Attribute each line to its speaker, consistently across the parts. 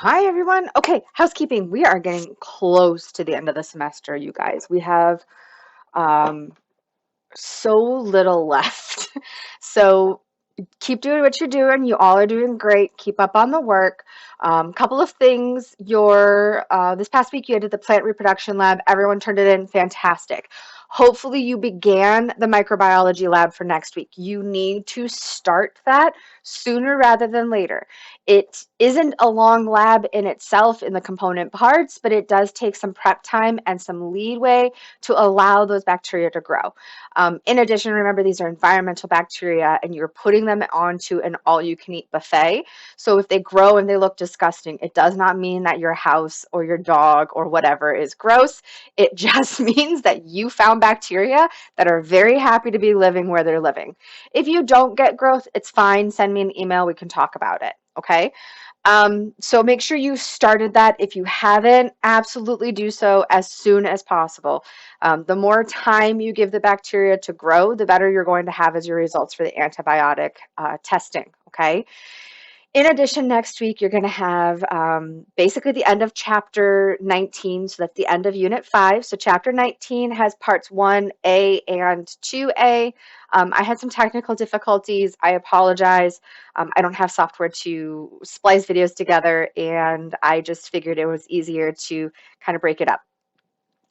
Speaker 1: Hi, everyone. Okay, housekeeping. We are getting close to the end of the semester, you guys. We have um, so little left. So keep doing what you're doing. You all are doing great. Keep up on the work. Couple of things. Your this past week you did the plant reproduction lab. Everyone turned it in. Fantastic. Hopefully you began the microbiology lab for next week. You need to start that sooner rather than later. It isn't a long lab in itself in the component parts, but it does take some prep time and some leeway to allow those bacteria to grow. In addition, remember these are environmental bacteria and you're putting them onto an all-you-can-eat buffet. So if they grow and they look disgusting, it does not mean that your house or your dog or whatever is gross. It just means that you found bacteria that are very happy to be living where they're living. If you don't get growth, it's fine. Send me an email. We can talk about it. Okay. So make sure you started that. If you haven't, absolutely do so as soon as possible. The more time you give the bacteria to grow, the better you're going to have as your results for the antibiotic testing. Okay. In addition, next week you're going to have basically the end of chapter 19, so that's the end of unit 5. So chapter 19 has parts 1A and 2A. I had some technical difficulties. I apologize. I don't have software to splice videos together, and I just figured it was easier to kind of break it up.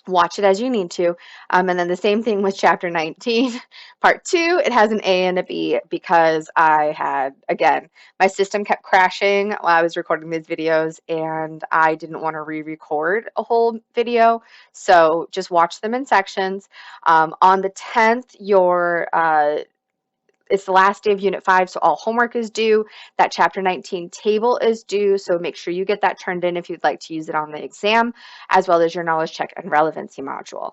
Speaker 1: Watch it as you need to. And then the same thing with chapter 19, part 2, it has an A and a B because I had, again, my system kept crashing while I was recording these videos and I didn't want to re-record a whole video. So just watch them in sections. On the 10th, it's the last day of Unit 5, so all homework is due. That Chapter 19 table is due, so make sure you get that turned in if you'd like to use it on the exam, as well as your knowledge check and relevancy module.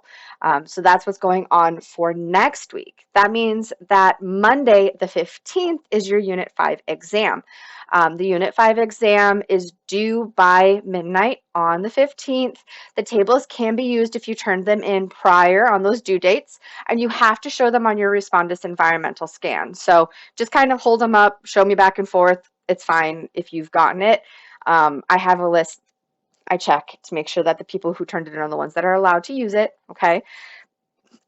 Speaker 1: So that's what's going on for next week. That means that Monday, the 15th, is your Unit 5 exam. The Unit 5 exam is due by midnight on the 15th. The tables can be used if you turned them in prior on those due dates, and you have to show them on your Respondus environmental scan. So just kind of hold them up, show me back and forth. It's fine if you've gotten it. I have a list I check to make sure that the people who turned it in are the ones that are allowed to use it, okay?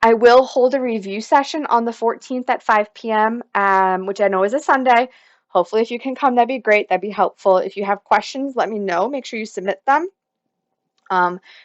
Speaker 1: I will hold a review session on the 14th at 5 p.m., which I know is a Sunday. Hopefully, if you can come, that'd be great. That'd be helpful. If you have questions, let me know. Make sure you submit them.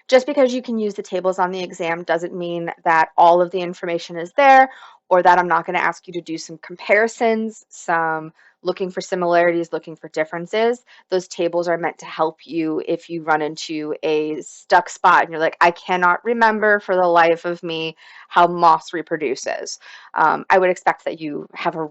Speaker 1: Just because you can use the tables on the exam doesn't mean that all of the information is there or that I'm not going to ask you to do some comparisons, some looking for similarities, looking for differences. Those tables are meant to help you if you run into a stuck spot and you're like, I cannot remember for the life of me how moss reproduces. I would expect that you have a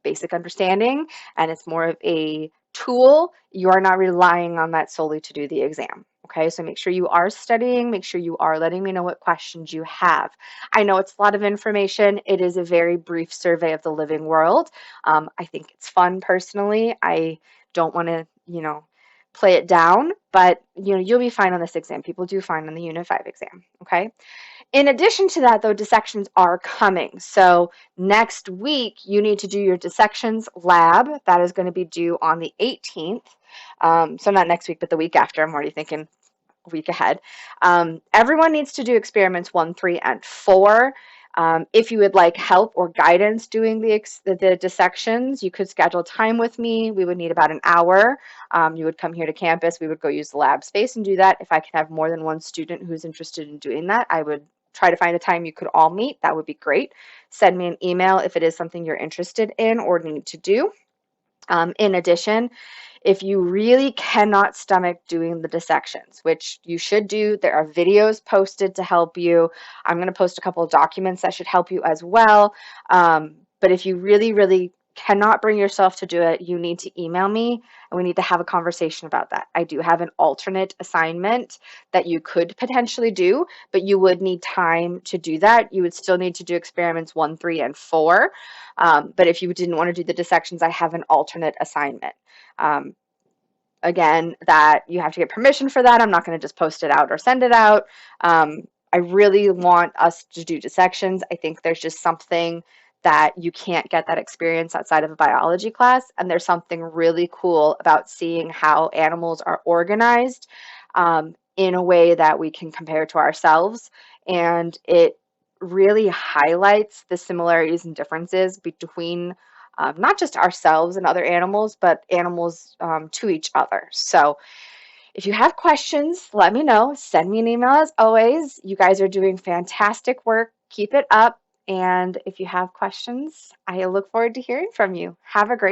Speaker 1: basic understanding and it's more of a tool. You are not relying on that solely to do the exam. Okay, so make sure you are studying, make sure you are letting me know what questions you have. I know it's a lot of information. It is a very brief survey of the living world. I think it's fun personally. I don't want to, play it down, but you'll be fine on this exam. People do fine on the Unit 5 exam. Okay. In addition to that, though, dissections are coming. So next week, you need to do your dissections lab. That is going to be due on the 18th. So not next week, but the week after. I'm already thinking a week ahead. Everyone needs to do experiments 1, 3, and 4. If you would like help or guidance doing the dissections, you could schedule time with me. We would need about an hour. You would come here to campus. We would go use the lab space and do that. If I can have more than one student who's interested in doing that, I would try to find a time you could all meet. That would be great. Send me an email if it is something you're interested in or need to do. In addition, if you really cannot stomach doing the dissections, which you should do, there are videos posted to help you. I'm going to post a couple of documents that should help you as well. But if you really, really cannot bring yourself to do it, you need to email me and we need to have a conversation about that. I do have an alternate assignment that you could potentially do, but you would need time to do that. You would still need to do experiments 1, 3, and 4. But if you didn't want to do the dissections, I have an alternate assignment. Again, that you have to get permission for that. I'm not going to just post it out or send it out. I really want us to do dissections. I think there's just something that you can't get that experience outside of a biology class. And there's something really cool about seeing how animals are organized in a way that we can compare to ourselves. And it really highlights the similarities and differences between not just ourselves and other animals, but animals to each other. So if you have questions, let me know. Send me an email as always. You guys are doing fantastic work. Keep it up. And if you have questions, I look forward to hearing from you. Have a great